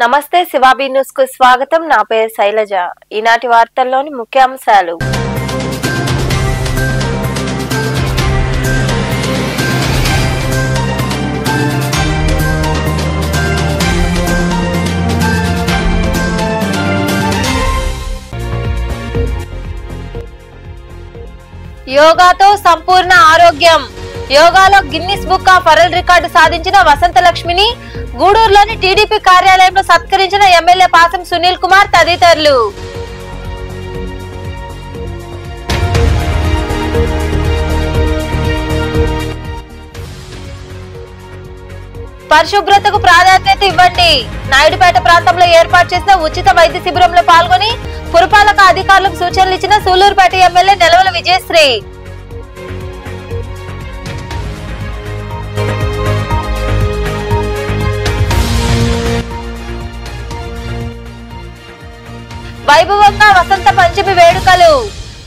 నమస్తే శివాబీ న్యూస్ కు స్వాగతం. నా పేరు శైలజ. ఈనాటి వార్తల్లోని ముఖ్యాంశాలు. యోగాతో సంపూర్ణ ఆరోగ్యం. యోగాలో Guinness book of world record సాధించిన వసంతలక్ష్మిని గూడూరులోని టీడీపీ కార్యాలయంలో సత్కరించిన ఎమ్మెల్యే పాసం సునీల్ కుమార్ తదితరులు. పరిశుభ్రతకు ప్రాధాన్యత ఇవ్వండి. నాయుడుపేట ప్రాంతంలో ఏర్పాటు చేసిన ఉచిత వైద్య శిబిరంలో పాల్గొని పురపాలక అధికారులకు సూచనలు ఇచ్చిన సూలూరుపేట ఎమ్మెల్యే నెలవల విజయశ్రీ. వైభవంగా వసంత పంచమి వేడుకలు.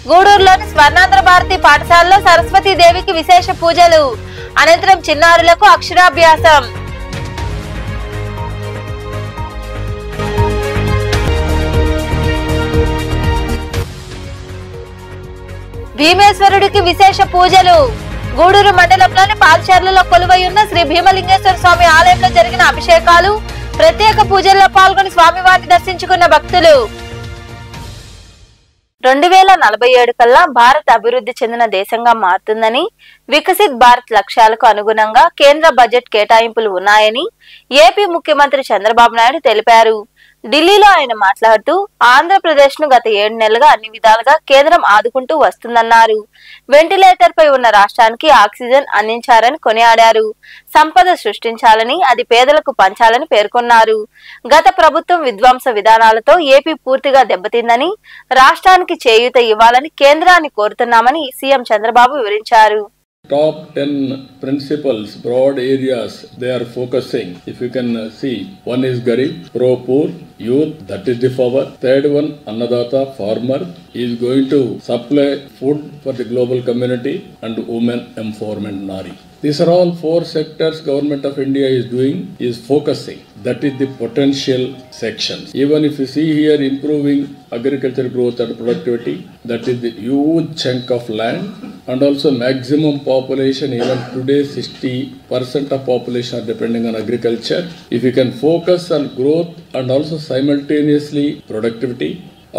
గూడూరులోని స్వర్ణాంధ్ర భారతి పాఠశాలలో సరస్వతీ దేవికి విశేష పూజలు. అనంతరం చిన్నారులకు అక్షరాభ్యాసం. భీమేశ్వరుడికి విశేష పూజలు. గూడూరు మండలంలోని పాదచారులలో కొలువై ఉన్న శ్రీ భీమలింగేశ్వర స్వామి ఆలయంలో జరిగిన అభిషేకాలు, ప్రత్యేక పూజల్లో పాల్గొని స్వామివారిని దర్శించుకున్న భక్తులు. 2047 కల్లా భారత్ అభివృద్ధి చెందిన దేశంగా మారుతుందని, వికసిత్ భారత్ లక్ష్యాలకు అనుగుణంగా కేంద్ర బడ్జెట్ కేటాయింపులు ఉన్నాయని ఏపీ ముఖ్యమంత్రి చంద్రబాబు నాయుడు తెలిపారు. ఢిల్లీలో ఆయన మాట్లాడుతూ ఆంధ్రప్రదేశ్ ను గత 7 నెలలుగా అన్ని విధాలుగా కేంద్రం ఆదుకుంటూ వస్తుందన్నారు. వెంటిలేటర్ పై ఉన్న రాష్ట్రానికి ఆక్సిజన్ అందించారని కొనియాడారు. సంపద సృష్టించాలని, అది పేదలకు పంచాలని పేర్కొన్నారు. గత ప్రభుత్వం విధ్వంస విధానాలతో ఏపీ పూర్తిగా దెబ్బతిందని, రాష్ట్రానికి చేయూత ఇవ్వాలని కేంద్రాన్ని కోరుతున్నామని సీఎం చంద్రబాబు వివరించారు. Top 10 principles, broad areas they are focusing. If you can see, one is Garib, pro-poor, youth, that is the power. Third one, Annadata, farmer, is going to supply food for the global community, and women empowerment, Nari. These are all 4 sectors government of India is doing, is focusing. That is the potential sections. Even if you see here improving agriculture growth and productivity, that is the huge chunk of land, and also maximum population, even today 60% of population are depending on agriculture. If you can focus on growth and also simultaneously productivity,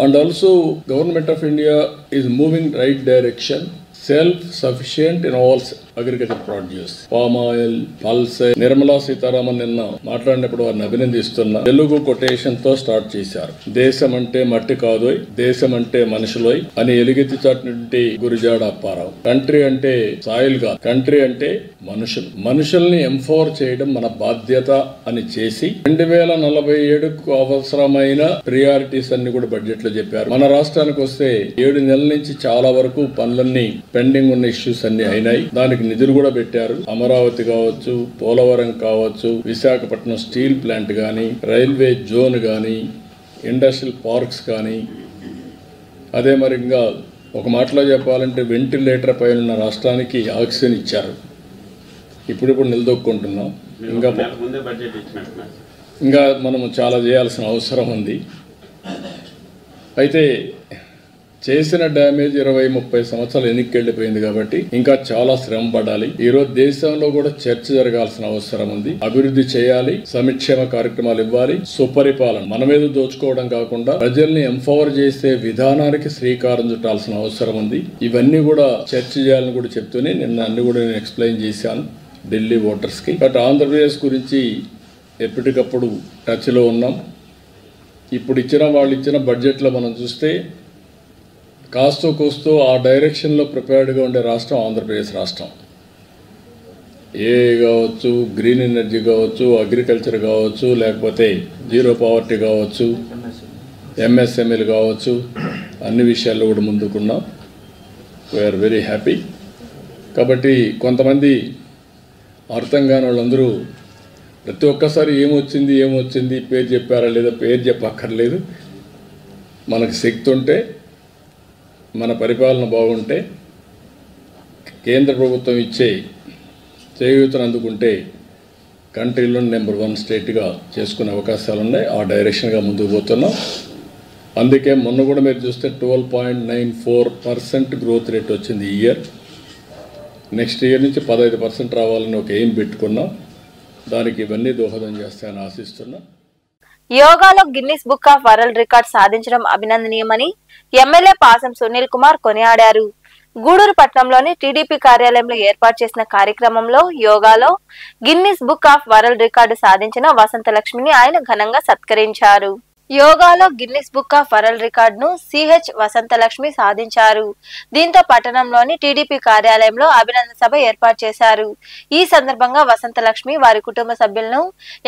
and also government of India is moving right direction, self-sufficient in all agriculture produce, palm oil, pulses. Nirmala Sitharaman నిన్న మాట్లాడినప్పుడు వారిని అభినందిస్తున్నా. Telugu quotation తో start చేశారు. దేశం అంటే మట్టి కాదోయ్, దేశం అంటే మనుషులోయ్ అని ఎలుగెత్తి చాటినటువంటి గురిజాడ అప్పారావు. కంట్రీ అంటే సాయిల్ కాదు, కంట్రీ అంటే మనుషులు. మనుషుల్ని ఎంపవర్ చేయడం మన బాధ్యత అని చేసి 2047కు అవసరమైన ప్రియారిటీస్ అన్ని కూడా బడ్జెట్ లో చెప్పారు. మన రాష్ట్రానికి వస్తే 7 నెలల నుంచి చాలా వరకు పనులన్నీ పెండింగ్ ఉన్న ఇష్యూస్ అన్ని అయినాయి. దానికి నిధులు కూడా పెట్టారు. అమరావతి కావచ్చు, పోలవరం కావచ్చు, విశాఖపట్నం స్టీల్ ప్లాంట్ కానీ, రైల్వే జోన్ కానీ, ఇండస్ట్రియల్ పార్క్స్ కానీ, అదే మరి ఇంకా ఒక మాటలో చెప్పాలంటే వెంటిలేటర్ పైన ఉన్న రాష్ట్రానికి ఆక్సిజన్ ఇచ్చారు. ఇప్పుడు నిలదొక్కుంటున్నాం. ఇంకా మనము చాలా చేయాల్సిన అవసరం ఉంది. అయితే చేసిన డ్యామేజ్ 20-30 సంవత్సరాలు వెనక్కి వెళ్ళిపోయింది కాబట్టి ఇంకా చాలా శ్రమ పడాలి. ఈరోజు దేశంలో కూడా చర్చ జరగాల్సిన అవసరం ఉంది. అభివృద్ధి చేయాలి, సంక్షేమ కార్యక్రమాలు ఇవ్వాలి, సుపరిపాలన మన మీద దోచుకోవడం కాకుండా ప్రజల్ని ఎంపవర్ చేసే విధానానికి శ్రీకారం చుట్టాల్సిన అవసరం ఉంది. ఇవన్నీ కూడా చర్చ చేయాలని కూడా చెప్తూనే నిన్న అన్ని కూడా నేను ఎక్స్ప్లెయిన్ చేశాను ఢిల్లీ ఓటర్స్ కి. బట్ ఆంధ్రప్రదేశ్ గురించి ఎప్పటికప్పుడు టచ్ లో ఉన్నాం. ఇప్పుడు వాళ్ళు ఇచ్చిన బడ్జెట్ లో మనం చూస్తే కాస్తో కోస్తో ఆ డైరెక్షన్లో ప్రిపేర్డ్గా ఉండే రాష్ట్రం ఆంధ్రప్రదేశ్ రాష్ట్రం. ఏ కావచ్చు, గ్రీన్ ఎనర్జీ కావచ్చు, అగ్రికల్చర్ కావచ్చు, లేకపోతే జీరో పావర్టీ కావచ్చు, ఎంఎస్ఎంఈలు కావచ్చు, అన్ని విషయాల్లో కూడా ముందుకున్నాం. We are very happy. కాబట్టి కొంతమంది అర్థం కాని వాళ్ళందరూ ప్రతి ఒక్కసారి ఏమొచ్చింది పేరు చెప్పారా లేదా, పేరు చెప్పక్కర్లేదు. మనకు శక్తి ఉంటే, మన పరిపాలన బాగుంటే, కేంద్ర ప్రభుత్వం ఇచ్చే చేయూతను అందుకుంటే కంట్రీలో నెంబర్ 1 స్టేట్గా చేసుకునే అవకాశాలు ఉన్నాయి. ఆ డైరెక్షన్గా ముందుకు పోతున్నాం. అందుకే మొన్న కూడా మీరు చూస్తే 12.94% గ్రోత్ రేట్ వచ్చింది ఈ ఇయర్. నెక్స్ట్ ఇయర్ నుంచి 15% రావాలని ఒక ఎయిమ్ పెట్టుకున్నాం. దానికి ఇవన్నీ దోహదం చేస్తాయని ఆశిస్తున్నా. యోగాలో Guinness book of world record సాధించడం అభినందనీయమని ఎమ్మెల్యే పాసం సునీల్ కుమార్ కొనియాడారు. గూడూరు పట్టణంలోని టీడీపీ కార్యాలయంలో ఏర్పాటు చేసిన కార్యక్రమంలో యోగాలో Guinness book of world record సాధించిన వసంతలక్ష్మిని ఆయన ఘనంగా సత్కరించారు. యోగాలో గిన్నిస్ బుక్ ఆఫ్ వరల్డ్ రికార్డును సిహెచ్ వసంతలక్ష్మి సాధించారు. దీంతో పట్టణంలోని టీడీపీ కార్యాలయంలో అభినందన సభ ఏర్పాటు చేశారు. ఈ సందర్భంగా వసంతలక్ష్మి వారి కుటుంబ సభ్యులను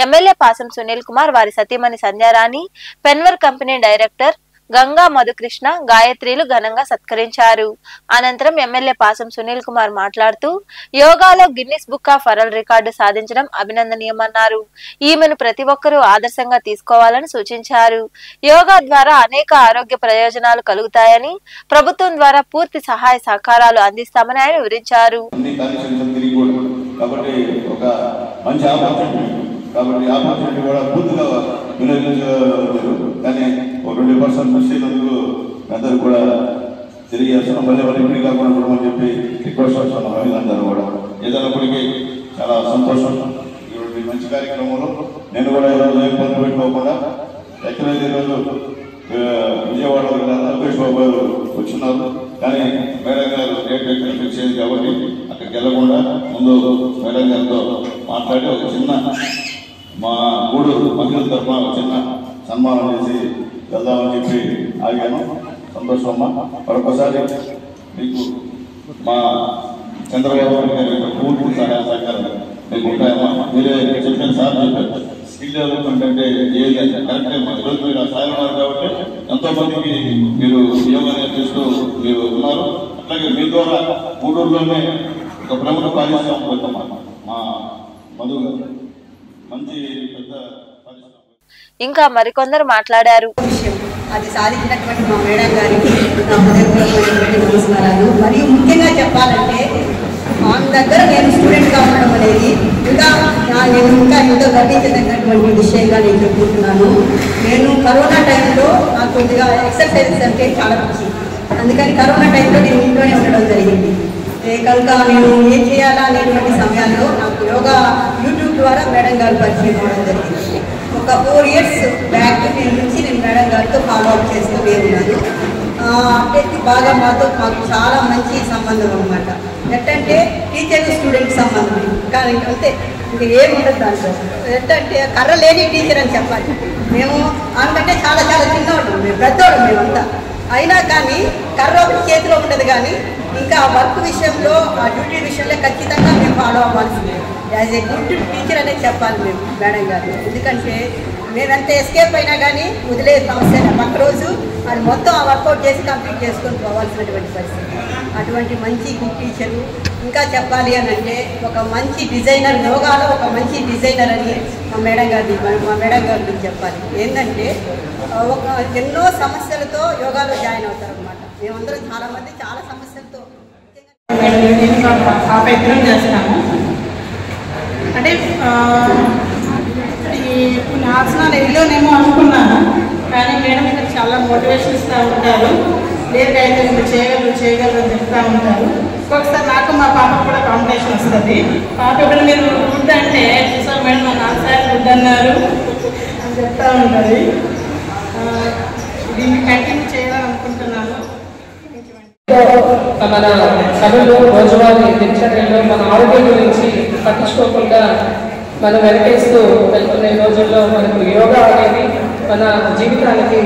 ఎమ్మెల్యే పాసం సునీల్ కుమార్, వారి సతీమణి సంధ్యారాణి, పెన్వర్ కంపెనీ డైరెక్టర్ గంగా మధుకృష్ణ, గాయత్రిలు ఘనంగా సత్కరించారు. అనంతరం ఎమ్మెల్యే పాసం సునీల్ కుమార్ మాట్లాడుతూ యోగాలో Guinness book of world record సాధించడం అభినందనీయమన్నారు. ఈమెను ప్రతి ఒక్కరూ ఆదర్శంగా తీసుకోవాలని సూచించారు. యోగా ద్వారా అనేక ఆరోగ్య ప్రయోజనాలు కలుగుతాయని, ప్రభుత్వం ద్వారా పూర్తి సహాయ సహకారాలు అందిస్తామని ఆయన వివరించారు. కాబట్టి ఆపర్చునిటీ కూడా పూర్తిగా వినియోగించలేదు. కానీ ఒక 20% మిస్ అయినందుకు అందరూ కూడా తెలియజేస్తున్నాం. మళ్ళీ ఇప్పుడు కాకుండా అని చెప్పి రిక్వెస్ట్ చేస్తున్నాం. మహిళలందరూ కూడా ఏదైనప్పటికీ చాలా సంతోషం. ఈ మంచి కార్యక్రమంలో నేను కూడా ఈరోజు ఇబ్బంది పెట్టుకోకుండా ఎక్కడైతే ఈరోజు విజయవాడలో లోకేష్ బాబు గారు వచ్చినారు. కానీ మేడం గారు డేట్ ఎక్కడ ఫిక్స్ అయింది కాబట్టి అక్కడికి వెళ్ళకుండా ముందు మేడం గారితో మాట్లాడి ఒక చిన్న మా గూడూరు మహిళల తరఫున చిన్న సన్మానం చేసి వెళ్దామని చెప్పి ఆగాను. సంతోషమ్మా. మరొకసారి మీకు మా చంద్రబాబు గారి పూర్తి సహాయ సహకారం మీకు ఉంటాయమ్మా. మీరే చెప్పిన సార్ చెప్పారు స్కిల్ డెవలప్మెంట్ అంటే ఏది కరెక్టే. ఈరోజు మీరు ఆ స్థాయిలో ఉన్నారు కాబట్టి ఎంతో మందికి మీరు యోగా నేర్పిస్తూ మీరు ఉన్నారు. అట్లాగే మీ ద్వారా గూడూరులోనే ఒక ప్రముఖ పారిశ్రామిక మా మధు మంచి పెద్ద ఇంకా మరికొందరు మాట్లాడారు. అది సాధించినటువంటి మా మేడం గారికి నమస్కారాలు. మరియు ముఖ్యంగా చెప్పాలంటే ఆమె దగ్గర నేను స్టూడెంట్గా ఉండడం అనేది నేను ఇంకా ఎంతో గర్వించదగినటువంటి విషయంగా నేను చెప్పుకుంటున్నాను. నేను కరోనా టైంలో నాకు కొద్దిగా ఎక్సర్సైజెస్ అంటే చాలా పిచ్చి. అందుకని కరోనా టైంలో నేను ఇంట్లోనే ఉండడం జరిగింది. కనుక నేను ఏం చేయాలా అనేటువంటి సమయాల్లో నాకు యోగా యూట్యూబ్ ద్వారా మేడం గారు పరిచయం అవ్వడం జరిగింది. ఒక 4 years బ్యాక్ నేను మేడం గారితో ఫాలో అప్ చేస్తూ ఉన్నాను. అంటే బాగా మాకు చాలా మంచి సంబంధం అనమాట. ఎట్టంటే టీచర్ స్టూడెంట్ సంబంధం. కానీ అంతే, ఇంకా ఏముండదు దాంట్లో. ఎట్టంటే కర్ర లేని టీచర్ అని చెప్పాలి. మేము అందుకంటే చాలా చాలా చిన్నవాళ్ళం, మేము పెద్దవాళ్ళం మేమంతా. అయినా కానీ కర్ర ఒకటి చేతిలో ఉండదు. కానీ ఇంకా వర్క్ విషయంలో, ఆ డ్యూటీ విషయంలో ఖచ్చితంగా మేము ఫాలో అవ్వాల్సిందే. యాజ్ ఏ గుడ్ టీచర్ అనేది చెప్పాలి మేము మేడం గారు. ఎందుకంటే నేనంతా ఎస్కేప్ అయినా కానీ వదిలే సమస్య పక్క రోజు అది మొత్తం ఆ వర్కౌట్ చేసి కంప్లీట్ చేసుకొని పోవాల్సినటువంటి పరిస్థితి. అటువంటి మంచి గుడ్ టీచరు. ఇంకా చెప్పాలి అని అంటే ఒక మంచి డిజైనర్, యోగాలో ఒక మంచి డిజైనర్ అని మా మేడం గారి చెప్పాలి. ఏంటంటే ఎన్నో సమస్యలతో యోగాలో జాయిన్ అవుతారు అనమాట. మేమందరం చాలామంది చాలా సమస్యలతో ప్రయత్నం చేస్తున్నాము. అంటే ఈ ఆసనాలు ఎల్లోనేమో అనుకున్నాను, కానీ మేడం ఇక్కడ చాలా మోటివేషన్ ఇస్తూ ఉంటారు. లేదైతే మీరు చేయగలరు అని చెప్తూ ఉంటారు. ఒక్కొక్కసారి నాకు మా పాపకు కూడా కాంపిటీషన్ వస్తుంది. పాప ఇప్పుడు మీరు గుడ్ అంటే చూసాం మేడం మా 4 సార్లు గుడ్ అన్నారు అని చెప్తూ ఉంటుంది. దీన్ని కంటిన్యూ చేయాలని అనుకుంటున్నాను. మన సభలో రోజువారీ దినచర్యలో మన ఆరోగ్యం గురించి పట్టించుకోకుండా మనం వెనకేస్తూ వెళ్తున్న రోజుల్లో మనకు యోగా అనేది మన జీవితానికి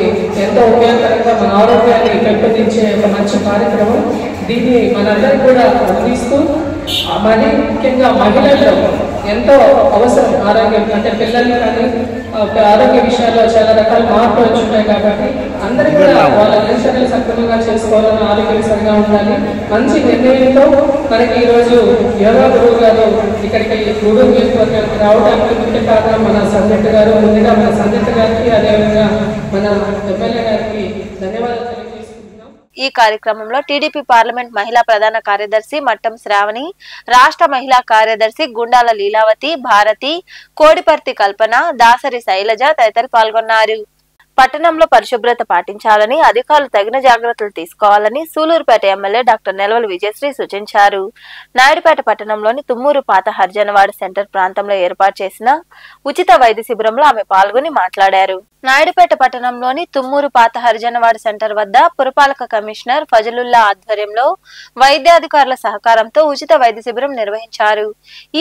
ఎంతో ఉపయోగకరంగా మన ఆరోగ్యాన్ని పెంపొందించే ఒక మంచి కార్యక్రమం. దీన్ని మనందరం కూడా అందిస్తూ మరి ముఖ్యంగా మహిళల్లో ఎంతో అవసరం ఆరోగ్యం. అంటే పిల్లలు కానీ ఆరోగ్య విషయాల్లో చాలా రకాల మార్పులు వచ్చుంటాయి. కాబట్టి అందరూ కూడా వాళ్ళ దినచర్యలు సక్రమంగా చేసుకోవాలని, ఆరోగ్యకరంగా ఉండాలి. మంచి నిర్ణయంతో మనకి ఈరోజు యోగా గురువు గారు ఇక్కడికి గూడూరు నియోజకవర్గానికి రావడానికి ముఖ్య కారణం మన సందిగ్ధ గారు. ముందుగా మన సందిగ్ధ గారికి, అదేవిధంగా మన ఎమ్మెల్యే గారికి ధన్యవాదాలు తెలియజేసుకుంటున్నాం. ఈ కార్యక్రమంలో టీడీపీ పార్లమెంట్ మహిళా ప్రధాన కార్యదర్శి మట్టం శ్రావణి, రాష్ట్ర మహిళా కార్యదర్శి గుండాల లీలావతి, భారతి, కోడిపర్తి కల్పన, దాసరి శైలజ తదితరులు పాల్గొన్నారు. పట్టణంలో పరిశుభ్రత పాటించాలని, అధికారులు తగిన జాగ్రత్తలు తీసుకోవాలని సూలూరుపేట ఎమ్మెల్యే డాక్టర్ నెలవల విజయశ్రీ సూచించారు. నాయుడుపేట పట్టణంలోని తుమ్మూరు పాత హరిజనవాడ సెంటర్ ప్రాంతంలో ఏర్పాటు చేసిన ఉచిత వైద్య శిబిరంలో ఆమె పాల్గొని మాట్లాడారు. నాయుడుపేట పట్టణంలోని తుమ్మూరు పాత హరిజనవాడ సెంటర్ వద్ద పురపాలక కమిషనర్ ఫజలుల్లా ఆధ్వర్యంలో వైద్యాధికారుల సహకారంతో ఉచిత వైద్య శిబిరం నిర్వహించారు.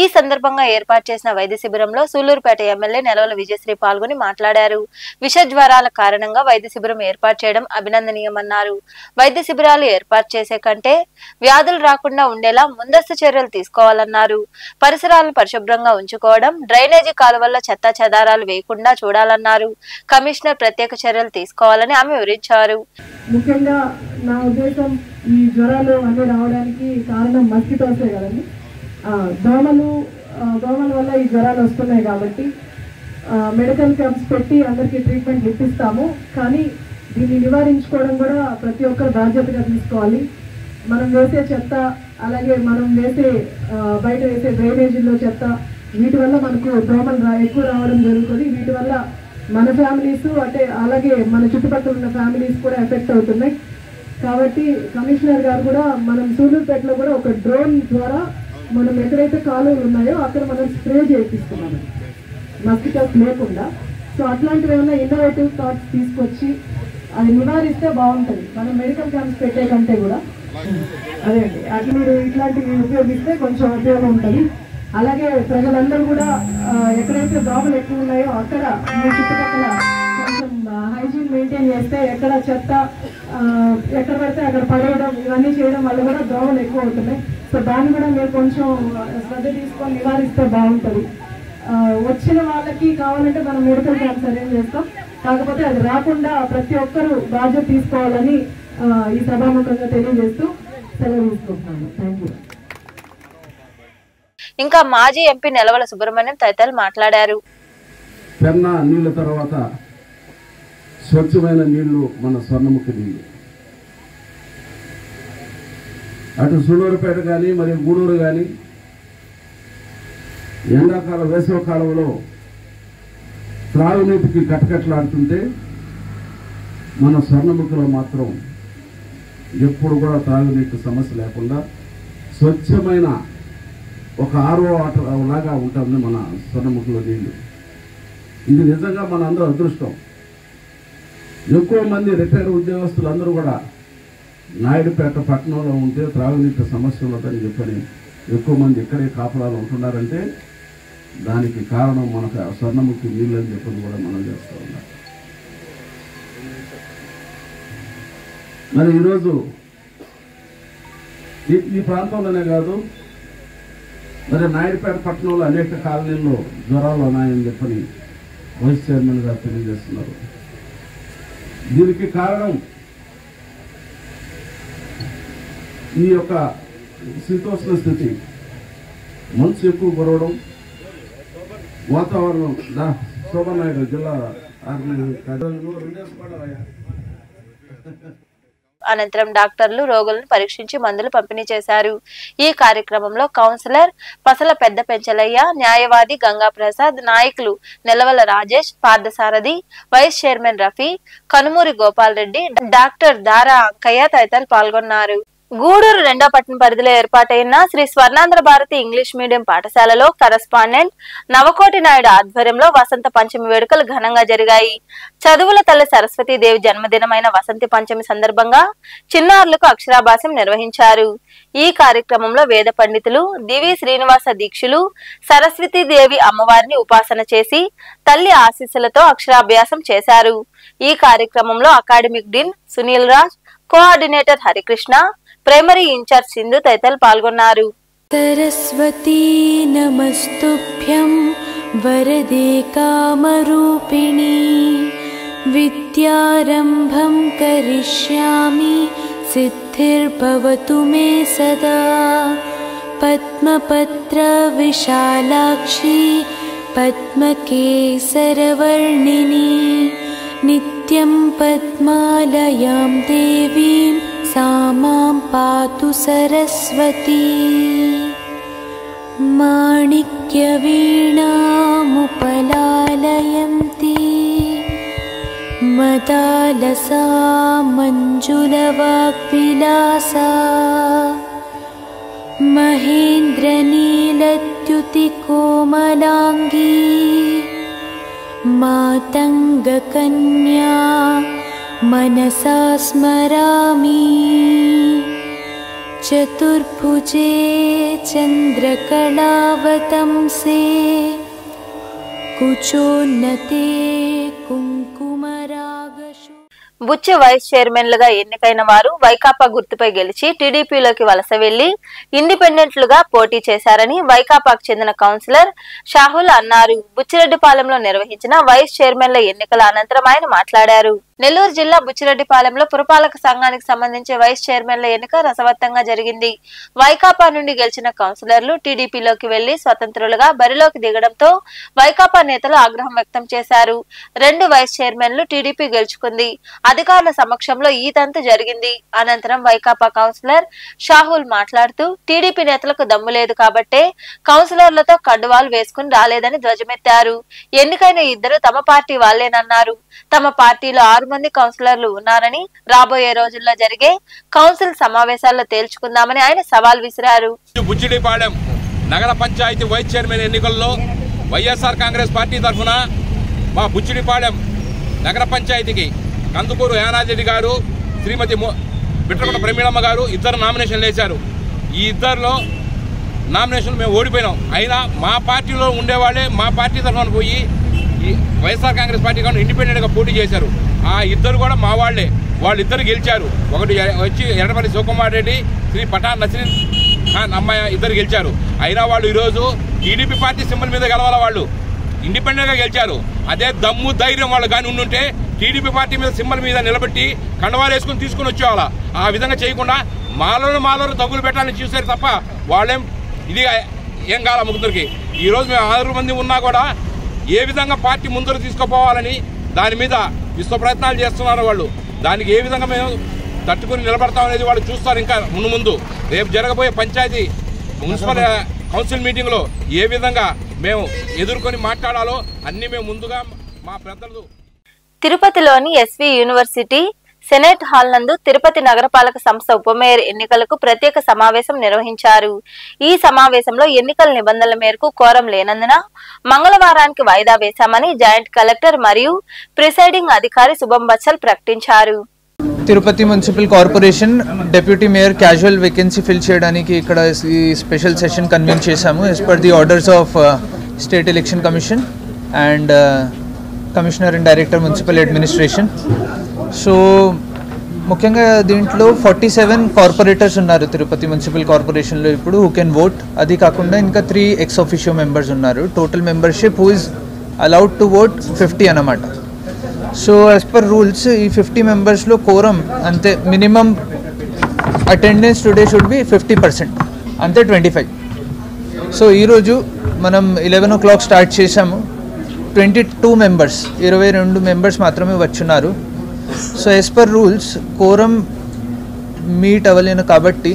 ఈ సందర్భంగా ఏర్పాటు చేసిన వైద్య శిబిరంలో సూలూరుపేట ఎమ్మెల్యే నెలవల విజయశ్రీ పాల్గొని మాట్లాడారు. విష జ్వరాల కారణంగా వైద్య శిబిరం ఏర్పాటు చేయడం అభినందనీయమన్నారు. వైద్య శిబిరాలు ఏర్పాటు చేసే కంటే వ్యాధులు రాకుండా ఉండేలా ముందస్తు చర్యలు తీసుకోవాలన్నారు. పరిసరాలను పరిశుభ్రంగా ఉంచుకోవడం, డ్రైనేజీ కాలువల్లో చెత్తా చెదారాలు వేయకుండా చూడాలన్నారు. కమిషనర్ ప్రత్యేక చర్యలు తీసుకోవాలని ఆమె వివరించారు. ముఖ్యంగా నా ఉద్దేశం ఈ జ్వరాలు అన్నీ రావడానికి కారణం మస్కిటోసే కదండి. దోమల వల్ల ఈ జ్వరాలు వస్తున్నాయి కాబట్టి మెడికల్ క్యాంప్స్ పెట్టి అందరికీ ట్రీట్మెంట్ ఇప్పిస్తాము. కానీ దీన్ని నివారించుకోవడం కూడా ప్రతి ఒక్కరు బాధ్యతగా తీసుకోవాలి. మనం వేసే చెత్త, అలాగే మనం బయట వేసే డ్రైనేజీల్లో చెత్త, వీటి వల్ల మనకు దోమలు ఎక్కువ రావడం జరుగుతుంది. వీటి వల్ల మన ఫ్యామిలీస్ అలాగే మన చుట్టుపక్కల ఉన్న ఫ్యామిలీస్ కూడా ఎఫెక్ట్ అవుతున్నాయి. కాబట్టి కమిషనర్ గారు కూడా మనం సూలూరుపేటలో కూడా ఒక డ్రోన్ ద్వారా మనం ఎక్కడైతే కాలువలు ఉన్నాయో అక్కడ మనం స్ప్రే చేయిస్తున్నాము మస్కిటోస్ లేకుండా. సో అట్లాంటివి ఏమైనా ఇన్నోవేటివ్ థాట్స్ తీసుకొచ్చి అది నివారిస్తే బాగుంటుంది. మనం మెడికల్ క్యాంప్స్ పెట్టే కంటే కూడా అదే అండి, అట్లా మీరు ఇట్లాంటివి ఉపయోగిస్తే కొంచెం ఉపయోగం ఉంటుంది. అలాగే ప్రజలందరూ కూడా ఎక్కడైతే దోమలు ఎక్కువ ఉన్నాయో అక్కడ మీ చుట్టుపక్కల కొంచెం హైజీన్ మెయింటైన్ చేస్తే, ఎక్కడ చెత్త ఎక్కడ పడితే అక్కడ పడేయడం ఇవన్నీ చేయడం వల్ల కూడా దోమలు ఎక్కువ అవుతున్నాయి. సో దాన్ని కూడా మీరు కొంచెం శ్రద్ధ తీసుకొని నివారిస్తే బాగుంటుంది. వచ్చిన వాళ్ళకి కావాలంటే మనం మెడికల్ క్యాంప్స్ అరేంజ్ చేస్తాం. కాకపోతే అది రాకుండా ప్రతి ఒక్కరూ బాధ్యత తీసుకోవాలని ఈ సభాముఖంగా తెలియజేస్తూ సెలవు తీసుకుంటున్నాను. Thank you. ఇంకా మాజీ ఎంపీ నెలవల సుబ్రహ్మణ్యం తదితరులు మాట్లాడారు. పెన్నా నీళ్ళ తర్వాత స్వచ్ఛమైన నీళ్లు మన స్వర్ణముఖి నీళ్లు. అటు సూలూరుపేట కానీ మరి గూడూరు కానీ ఎండాకాలం వేసవ కాలంలో త్రాగునీటికి కటకట్లాడుతుంటే మన స్వర్ణముఖిలో మాత్రం ఎప్పుడు కూడా త్రాగునీటి సమస్య లేకుండా స్వచ్ఛమైన ఒక ఆర్ఓ వాటర్ లాగా ఉంటుంది మన స్వర్ణముఖిలో నీళ్లు. ఇది నిజంగా మన అందరూ అదృష్టం. ఎక్కువ మంది రిటైర్ ఉద్యోగస్తులు అందరూ కూడా నాయుడుపేట పట్టణంలో ఉంటే త్రాగునీటి సమస్య ఉన్నదని చెప్పని ఎక్కువ మంది ఇక్కడే కాపురాలు ఉంటున్నారంటే దానికి కారణం మనకు స్వర్ణముఖి నీళ్ళు అని చెప్పని కూడా మనం చేస్తూ ఉన్నాం. మరి ఈరోజు ఈ ప్రాంతంలోనే కాదు, మరి నాయుడుపేట పట్టణంలో అనేక కాలనీల్లో జ్వరాలు ఉన్నాయని చెప్పని వైస్ చైర్మన్ గారు తెలియజేస్తున్నారు. దీనికి కారణం ఈ యొక్క శీతోష్ణ స్థితి, మంచు ఎక్కువ కురవడం, వాతావరణం. శోభనాయుడు జిల్లా అనంతరం డాక్టర్లు రోగులను పరీక్షించి మందులు పంపిణీ చేశారు. ఈ కార్యక్రమంలో కౌన్సిలర్ పసల పెద్ద పెంచలయ్య, న్యాయవాది గంగా ప్రసాద్, నాయకులు Nelavala Rajesh, Parthasarathi, vice chairman Rafi, Kanumuri Gopal Reddy, doctor Dara Ankaiah తదితరులు పాల్గొన్నారు. గూడూరు 2వ పట్టణ పరిధిలో ఏర్పాటైన శ్రీ స్వర్ణాంధ్ర భారతి ఇంగ్లీష్ మీడియం పాఠశాలలో కరస్పాండెంట్ నవకోటి నాయుడు ఆధ్వర్యంలో వసంత పంచమి వేడుకలు ఘనంగా జరిగాయి. చదువుల తల్లి సరస్వతీదేవి జన్మదినమైన వసంతి పంచమి సందర్భంగా చిన్నారులకు అక్షరాభ్యాసం నిర్వహించారు. ఈ కార్యక్రమంలో వేద పండితులు దివి శ్రీనివాస దీక్షులు సరస్వతీదేవి అమ్మవారిని ఉపాసన చేసి తల్లి ఆశీస్సులతో అక్షరాభ్యాసం చేశారు. ఈ కార్యక్రమంలో academic dean Sunil Raj, coordinator Harikrishna, primary in charge Sindhu తదితరులు పాల్గొన్నారు. సరస్వతీ నమస్తుభ్యం వరదే కామరూపిణి విద్యారంభం కరిష్యామి సిద్ధిర్భవతు మే సదా పద్మపత్ర విశాలాక్షి పద్మకేసరవర్ణిని నిత్యం పద్మాలయాం దేవీం सा मां पातु सरस्वती माणिक्यवीणामुपलालयन्ती मदालसा मञ्जुलवाग्विलासा महेन्द्रनीलद्युतिकोमलाङ्गी मातङ्गकन्या मनसा स्मरामि चतुर्भुजे चन्द्रकलावतंसे कुचोन्नते कुङ्कुमरागशो బుచ్చి వైస్ చైర్మన్లుగా ఎన్నికైన వారు వైకాపా గుర్తుపై గెలిచి టీడీపీలోకి వలస వెళ్లి ఇండిపెండెంట్లుగా పోటీ చేశారని వైకాపాకు చెందిన కౌన్సిలర్ షాహుల్ అన్నారు. బుచ్చిరెడ్డిపాలెంలో నిర్వహించిన వైస్ చైర్మన్ల ఎన్నికల అనంతరం ఆయన మాట్లాడారు. నెల్లూరు జిల్లా బుచ్చిరెడ్డిపాలెంలో పురపాలక సంఘానికి సంబంధించి వైస్ చైర్మన్ల ఎన్నిక రసవత్తంగా జరిగింది. వైకాపా నుండి గెలిచిన కౌన్సిలర్లు టీడీపీలోకి వెళ్లి స్వతంత్రులుగా బరిలోకి దిగడంతో వైకాపా నేతలు ఆగ్రహం వ్యక్తం చేశారు. 2 వైస్ చైర్మన్లు టీడీపీ గెలుచుకుంది. అధికారుల సమక్షంలో ఈ తంతు జరిగింది. అనంతరం వైకాపా కౌన్సిలర్ షాహుల్ మాట్లాడుతూ టీడీపీ నేతలకు దమ్ము లేదు కాబట్టే కౌన్సిలర్లతో కడ్డువాలు వేసుకుని రాలేదని ధ్వజమెత్తారు. ఎన్నికైన ఇద్దరు తమ పార్టీ వాళ్లేనన్నారు. తమ పార్టీలో 6 మంది కౌన్సిలర్లు ఉన్నారని రాబోయే రోజుల్లో జరిగే కౌన్సిల్ సమావేశాల్లో తేల్చుకుందామని ఆయన సవాల్ విసిరారు. బుచ్చిరెడ్డిపాలెం నగర పంచాయతీ వైస్ చైర్మన్ ఎన్నికల్లో వైఎస్ఆర్ కాంగ్రెస్ పార్టీ తరఫున మా బుచ్చిరెడ్డిపాలెం నగర పంచాయతీకి కందుకూరు యానారెడ్డి గారు, శ్రీమతి బిట్రకొండ ప్రమీళమ్మ గారు ఇద్దరు నామినేషన్లు వేశారు. ఈ ఇద్దరిలో నామినేషన్లు మేము ఓడిపోయినాం. అయినా మా పార్టీలో ఉండేవాళ్ళే మా పార్టీ తరఫున పోయి ఈ వైఎస్ఆర్ కాంగ్రెస్ పార్టీ కానీ ఇండిపెండెంట్గా పోటీ చేశారు. ఆ ఇద్దరు కూడా మా వాళ్లే. వాళ్ళిద్దరు గెలిచారు. ఒకటి వచ్చి ఎర్రపల్లి శివకుమార్ రెడ్డి, శ్రీ పఠాన్ నసీర్ ఖాన్ అమ్మాయి ఇద్దరు గెలిచారు. అయినా వాళ్ళు ఈరోజు టీడీపీ పార్టీ సింబల్ మీద గెలవాల, వాళ్ళు ఇండిపెండెంట్గా గెలిచారు. అదే దమ్ము ధైర్యం వాళ్ళు కానీ ఉండుంటే టీడీపీ పార్టీ మీద సింబల్ మీద నిలబెట్టి కండవాలు వేసుకుని తీసుకుని వచ్చేవాళ్ళ. ఆ విధంగా చేయకుండా మాలో తగ్గులు పెట్టాలని చూసారు తప్ప వాళ్ళేం ఇది ఏం కాల ముగ్గురికి. ఈరోజు మేము 6 మంది ఉన్నా కూడా ఏ విధంగా పార్టీ ముందుకు తీసుకుపోవాలని దాని మీద విశ్వ ప్రయత్నాలు చేస్తున్నారు వాళ్ళు. దానికి ఏ విధంగా మేము తట్టుకుని నిలబడతాం అనేది వాళ్ళు చూస్తారు. ఇంకా ముందు రేపు జరగబోయే పంచాయతీ మున్సిపల్ కౌన్సిల్ మీటింగ్లో ఏ విధంగా మేము ఎదుర్కొని మాట్లాడాలో అన్ని మేము ముందుగా మా పెద్దలు. తిరుపతిలోని ఎస్వి యూనివర్సిటీ సెనేట్ హాల్ నందు తిరుపతి నగరపాలక సంస్థ ఉప మేయర్ ఎన్నికలకు ప్రత్యేక సమావేశం నిర్వహించారు. ఈ సమావేశంలో ఎన్నికల నిబంధనల మేరకు కోరం లేనందున మంగళవారానికి వాయిదా వేశామని జాయింట్ కలెక్టర్ మరియు ప్రిసైడింగ్ అధికారి శుభం బచ్చల్ ప్రకటించారు. Tirupati municipal corporation deputy mayor casual vacancy fill చేయడానికి ఇక్కడ ఈ స్పెషల్ సెషన్ కన్వీన్ చేశాము as per the orders of state election commission and commissioner and director municipal administration. So ముఖ్యంగా దీంట్లో 47 కార్పొరేటర్స్ ఉన్నారు తిరుపతి మున్సిపల్ కార్పొరేషన్లో ఇప్పుడు హూ కెన్ ఓట్. అది కాకుండా ఇంకా 3 ఎక్స్ ఆఫిషియో మెంబర్స్ ఉన్నారు. Total membership who is allowed to vote 50 అన్నమాట. సో యాజ్ పర్ రూల్స్ ఈ 50 మెంబర్స్లో కోరం అంతే, minimum attendance today should be 50%, అంతే 25. సో ఈరోజు మనం 11 o'clock స్టార్ట్ చేసాము. 22 మెంబర్స్ 22 మెంబర్స్ మాత్రమే వచ్చున్నారు. So as per rules quorum meet అవ్వలేను కాబట్టి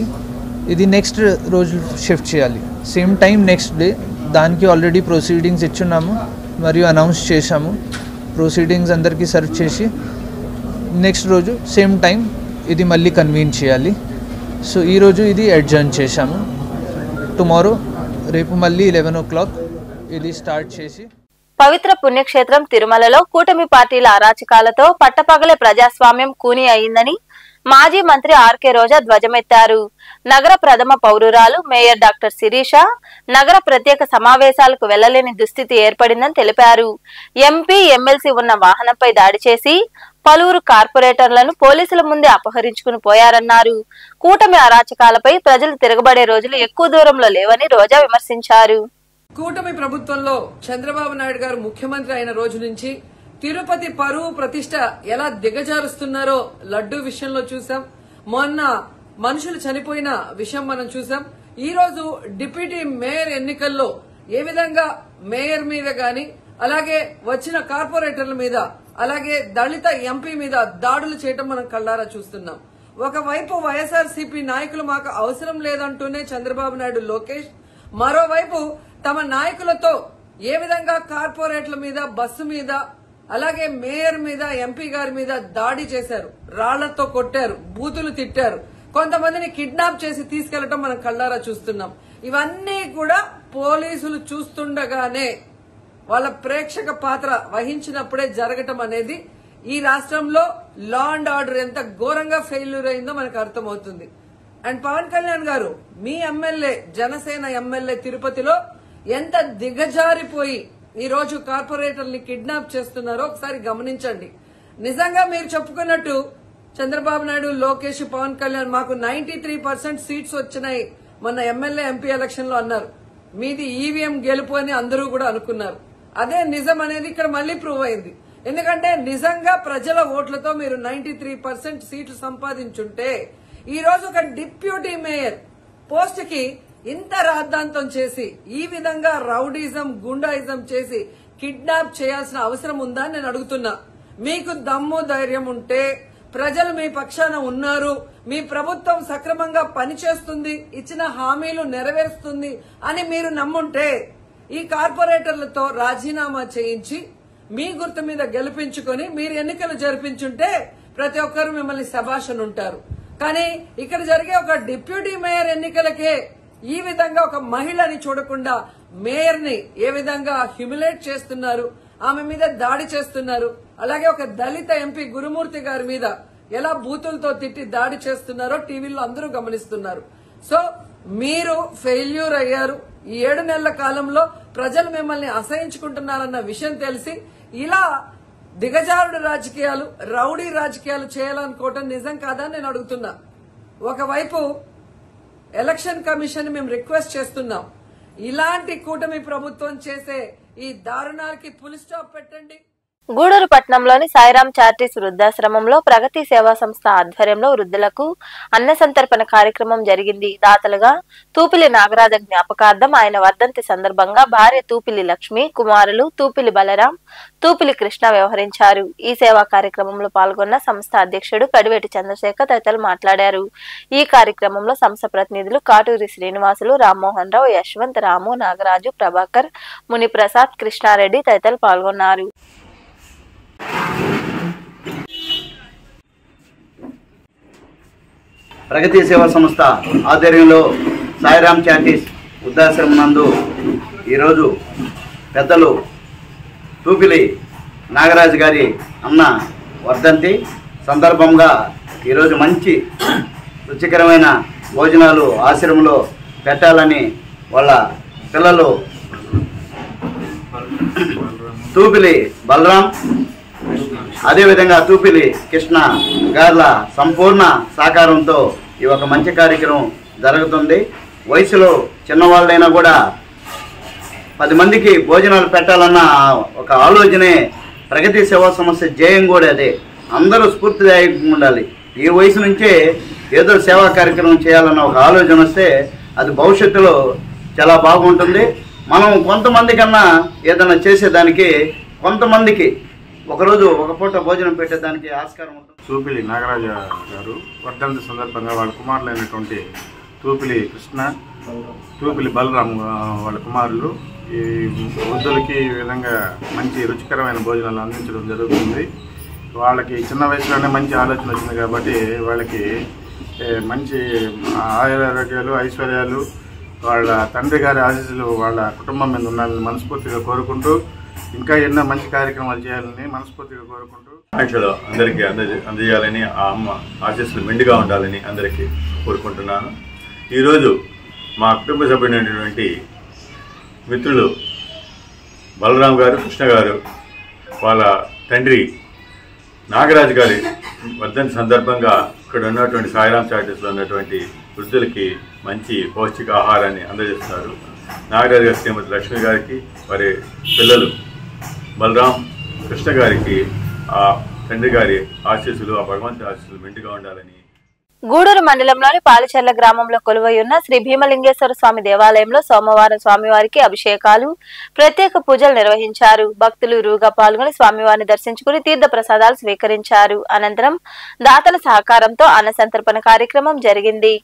ఇది నెక్స్ట్ రోజు షిఫ్ట్ చేయాలి. Same time next day. దానికి ఆల్రెడీ ప్రొసీడింగ్స్ ఇచ్చున్నాము మరియు అనౌన్స్ చేశాము. ప్రొసీడింగ్స్ అందరికీ సర్వ్ చేసి నెక్స్ట్ రోజు సేమ్ టైం ఇది మళ్ళీ కన్వీన్ చేయాలి. సో ఈరోజు ఇది అడ్జర్న్ చేశాము. టుమారో రేపు మళ్ళీ 11 o'clock ఇది స్టార్ట్ చేసి. పవిత్ర పుణ్యక్షేత్రం తిరుమలలో కూటమి పార్టీల అరాచకాలతో పట్టపగలే ప్రజాస్వామ్యం కూని అయిందని మాజీ మంత్రి ఆర్కే రోజా ధ్వజమెత్తారు. నగర ప్రథమ పౌరురాలు మేయర్ డాక్టర్ శిరీష నగర ప్రత్యేక సమావేశాలకు వెళ్లలేని దుస్థితి ఏర్పడిందని తెలిపారు. ఎంపీ ఎమ్మెల్సీ ఉన్న వాహనంపై దాడి చేసి పలువురు కార్పొరేటర్లను పోలీసుల ముందే అపహరించుకుని పోయారన్నారు. కూటమి అరాచకాలపై ప్రజలు తిరగబడే రోజులు ఎక్కువ దూరంలో లేవని రోజా విమర్శించారు. కూటమి ప్రభుత్వంలో చంద్రబాబు నాయుడు గారు ముఖ్యమంత్రి అయిన రోజు నుంచి తిరుపతి పరువు ప్రతిష్ట ఎలా దిగజారుస్తున్నారో లడ్డూ విషయంలో చూసాం. మొన్న మనుషులు చనిపోయిన విషయం మనం చూసాం. ఈ రోజు డిప్యూటీ మేయర్ ఎన్నికల్లో ఏ విధంగా మేయర్ మీద గాని అలాగే వచ్చిన కార్పొరేటర్ల మీద అలాగే దళిత ఎంపీ మీద దాడులు చేయటం మనం కళ్ళారా చూస్తున్నాం. ఒకవైపు వైఎస్ఆర్సీపీ నాయకులు మాకు అవసరం లేదంటూనే చంద్రబాబు నాయుడు, లోకేష్, మరోవైపు తమ నాయకులతో ఏ విధంగా కార్పొరేట్ల మీద, బస్సు మీద, అలాగే మేయర్ మీద, ఎంపీ గారి మీద దాడి చేశారు, రాళ్లతో కొట్టారు, బూతులు తిట్టారు, కొంతమందిని కిడ్నాప్ చేసి తీసుకెళ్లడం మనం కళ్ళారా చూస్తున్నాం. ఇవన్నీ కూడా పోలీసులు చూస్తుండగానే వాళ్ళ ప్రేక్షక పాత్ర వహించినప్పుడే జరగటం అనేది ఈ రాష్ట్రంలో లా అండ్ ఆర్డర్ ఎంత ఘోరంగా ఫెయిల్యూర్ అయిందో మనకు అర్థమవుతుంది. అండ్ పవన్ కళ్యాణ్ గారు, మీ ఎమ్మెల్యే, జనసేన ఎమ్మెల్యే తిరుపతిలో ఎంత దిగజారిపోయి ఈ రోజు కార్పొరేటర్ని కిడ్నాప్ చేస్తున్నారో ఒకసారి గమనించండి. నిజంగా మీరు చెప్పుకున్నట్టు చంద్రబాబు నాయుడు, లోకేష్, పవన్ కళ్యాణ్ మాకు 93% సీట్స్ వచ్చినాయి మొన్న ఎమ్మెల్యే, ఎంపీ ఎలక్షన్ లో అన్నారు. మీది ఈవీఎం గెలుపు అని అందరూ కూడా అనుకున్నారు. అదే నిజం అనేది ఇక్కడ మళ్లీ ప్రూవ్ అయింది. ఎందుకంటే నిజంగా ప్రజల ఓట్లతో మీరు 93% సీట్లు సంపాదించుంటే ఈ రోజు ఒక డిప్యూటీ మేయర్ పోస్ట్ కి ఇంత రాద్ధాంతం చేసి, ఈ విధంగా రౌడీజం, గుండాయిజం చేసి కిడ్నాప్ చేయాల్సిన అవసరం ఉందా అని నేను అడుగుతున్నా. మీకు దమ్ము, ధైర్యం ఉంటే, ప్రజలు మీ పక్షాన ఉన్నారు, మీ ప్రభుత్వం సక్రమంగా పనిచేస్తుంది, ఇచ్చిన హామీలు నెరవేరుస్తుంది అని మీరు నమ్ముంటే ఈ కార్పొరేటర్లతో రాజీనామా చేయించి మీ గుర్తు మీద గెలిపించుకొని మీరు ఎన్నికలు జరిపించుంటే ప్రతి ఒక్కరు మిమ్మల్ని శభాషను ఉంటారు. కానీ ఇక్కడ జరిగే ఒక డిప్యూటీ మేయర్ ఎన్నికలకే ఈ విధంగా ఒక మహిళని చూడకుండా మేయర్ ని ఏ విధంగా హ్యూమిలేట్ చేస్తున్నారు, ఆమె మీద దాడి చేస్తున్నారు. అలాగే ఒక దళిత ఎంపీ గురుమూర్తి గారి మీద ఎలా బూతులతో తిట్టి దాడి చేస్తున్నారో టీవీలో అందరూ గమనిస్తున్నారు. సో మీరు ఫెయిల్యూర్ అయ్యారు. ఈ 7 నెలల కాలంలో ప్రజలు మిమ్మల్ని అసహించుకుంటున్నారన్న విషయం తెలిసి ఇలా దిగజారుడు రాజకీయాలు, రౌడీ రాజకీయాలు చేయాలనుకోవటం నిజం కాదని నేను అడుగుతున్నా. ఒకవైపు ఎలక్షన్ కమిషన్ మేము రిక్వెస్ట్ చేస్తున్నాం, ఇలాంటి కూటమి ప్రభుత్వం చేసే ఈ దారుణాలకి ఫుల్ స్టాప్ పెట్టండి. గూడూరు పట్టణంలోని సాయిరాం చారిటీస్ వృద్ధాశ్రమంలో ప్రగతి సేవా సంస్థ ఆధ్వర్యంలో వృద్ధులకు అన్న సంతర్పణ కార్యక్రమం జరిగింది. దాతలుగా తూపిలి నాగరాజ జ్ఞాపకార్థం ఆయన వర్ధంతి సందర్భంగా భార్య తూపిలి లక్ష్మి, కుమారులు తూపిలి బలరాం, తూపిలి కృష్ణ వ్యవహరించారు. ఈ సేవా కార్యక్రమంలో పాల్గొన్న సంస్థ అధ్యక్షుడు కడివేటి చంద్రశేఖర్ తదితరులు మాట్లాడారు. ఈ కార్యక్రమంలో సంస్థ ప్రతినిధులు కాటూరి శ్రీనివాసులు, రామ్మోహన్ రావు, యశ్వంత్, రాము, నాగరాజు, ప్రభాకర్, మునిప్రసాద్, కృష్ణారెడ్డి తదితరులు పాల్గొన్నారు. ప్రగతి సేవా సంస్థ ఆధ్వర్యంలో సాయిరాం చారిటీస్ వృద్ధాశ్రమం నందు ఈరోజు పెద్దలు తూపిలి నాగరాజు గారి అన్న వర్ధంతి సందర్భంగా ఈరోజు మంచి రుచికరమైన భోజనాలు ఆశ్రమంలో పెట్టాలని వాళ్ళ పిల్లలు తూపిలి బలరాం, అదేవిధంగా తూపిలి కృష్ణ గార్ల సంపూర్ణ సహకారంతో ఈ ఒక మంచి కార్యక్రమం జరుగుతుంది. వయసులో చిన్నవాళ్ళైనా కూడా 10 మందికి భోజనాలు పెట్టాలన్న ఒక ఆలోచనే ప్రగతి సేవా సంస్థ జయం కూడా అదే. అందరూ స్ఫూర్తిదాయకంగా ఉండాలి. ఈ వయసు నుంచే ఏదో సేవా కార్యక్రమం చేయాలన్న ఒక ఆలోచన వస్తే అది భవిష్యత్తులో చాలా బాగుంటుంది. మనం కొంతమంది కన్నా ఏదైనా చేసేదానికి కొంతమందికి ఒకరోజు ఒక పూట భోజనం పెట్టేదానికి ఆస్కారం ఉంటుంది. తూపిలి నాగరాజ గారు వర్ధంతి సందర్భంగా వాళ్ళ కుమారులైనటువంటి తూపిలి కృష్ణ, తూపిలి బలరాం వాళ్ళ కుమారులు ఈ వృద్ధులకి ఈ విధంగా మంచి రుచికరమైన భోజనాలు అందించడం జరుగుతుంది. వాళ్ళకి చిన్న వయసులోనే మంచి ఆలోచన వచ్చింది కాబట్టి వాళ్ళకి మంచి ఆరోగ్యాలు, ఐశ్వర్యాలు, వాళ్ళ తండ్రి గారి ఆశీస్సులు వాళ్ళ కుటుంబం మీద ఉండాలని మనస్ఫూర్తిగా కోరుకుంటూ ఇంకా ఎన్నో మంచి కార్యక్రమాలు చేయాలని మనస్ఫూర్తిగా కోరుకుంటూ ఆంక్షలు అందరికీ అందజేయాలని, ఆ అమ్మ ఆశీస్సులు మెండుగా ఉండాలని అందరికీ కోరుకుంటున్నాను. ఈరోజు మా కుటుంబ సభ్యుడైనటువంటి మిత్రులు బలరాం గారు, కృష్ణ గారు వాళ్ళ తండ్రి నాగరాజు గారి వర్ధంతి సందర్భంగా ఇక్కడ ఉన్నటువంటి సాయిరాం చారిటీస్లో ఉన్నటువంటి వృద్ధులకి మంచి పౌష్టిక ఆహారాన్ని అందజేస్తున్నారు. నాగరాజు గారి శ్రీమతి లక్ష్మి గారికి, వారి పిల్లలు బలరాం, కృష్ణ గారికి ఆ తండ్రి గారి ఆశీస్సులు, ఆ భగవంతుడి ఆశీస్సులు మెండుగా ఉండాలని గూడూరు మండలంలోని పాలిచెర్ల గ్రామంలో కొలువై ఉన్న శ్రీ భీమలింగేశ్వర స్వామి దేవాలయంలో సోమవారం స్వామివారికి అభిషేకాలు, ప్రత్యేక పూజలు నిర్వహించారు. భక్తులు రూగా పాల్గొని స్వామివారిని దర్శించుకుని తీర్థ ప్రసాదాలు స్వీకరించారు. అనంతరం దాతల సహకారంతో అన్న సంతర్పణ కార్యక్రమం జరిగింది.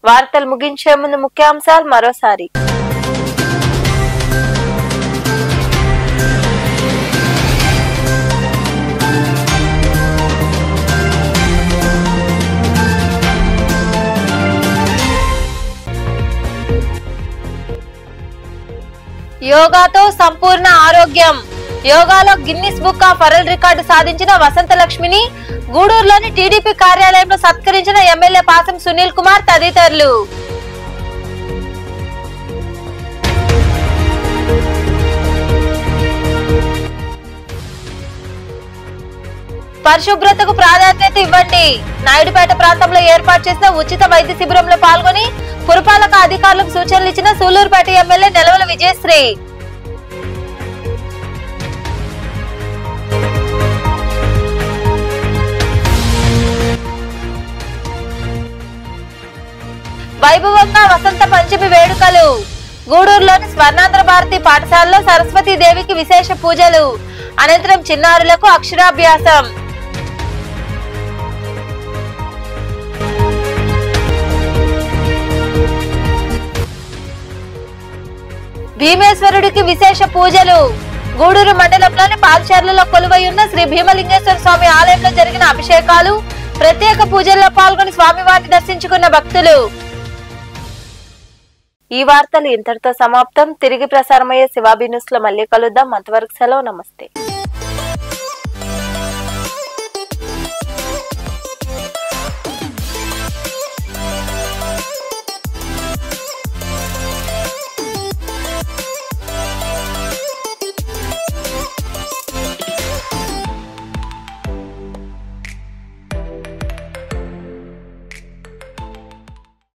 వార్తలు ముగించే ముందు ముఖ్యాంశాలు మరోసారి. యోగాతో సంపూర్ణ ఆరోగ్యం. యోగాలో Guinness book of world record సాధించిన వసంతలక్ష్మిని గూడూరులోని టీడీపీ కార్యాలయంలో సత్కరించిన ఎమ్మెల్యే పాసం సునీల్ కుమార్ తదితరులు. పరిశుభ్రతకు ప్రాధాన్యత ఇవ్వండి. నాయుడుపేట ప్రాంతంలో ఏర్పాటు చేసిన ఉచిత వైద్య శిబిరంలో పాల్గొని పురపాలక అధికారులకు సూచనలు ఇచ్చిన సూలూరుపేట ఎమ్మెల్యే నెలవల విజయశ్రీ. వైభవంగా వసంత పంచమి వేడుకలు. గూడూరులోని స్వర్ణాంధ్ర భారతి పాఠశాలలో సరస్వతీ దేవికి విశేష పూజలు. అనంతరం చిన్నారులకు అక్షరాభ్యాసం. భీమేశ్వరుడికి విశేష పూజలు. గూడూరు మండలంలోని పాల్చెర్లలో కొలువై ఉన్న శ్రీ భీమలింగేశ్వర స్వామి ఆలయంలో జరిగిన అభిషేకాలు, ప్రత్యేక పూజల్లో పాల్గొని స్వామివారిని దర్శించుకున్న భక్తులు. ఈ వార్తలు ఇంతటితో సమాప్తం. తిరిగి ప్రసారమయ్యే శివాబీ న్యూస్ లో మళ్ళీ కలుద్దాం. అంతవరకు సెలవు. నమస్తే.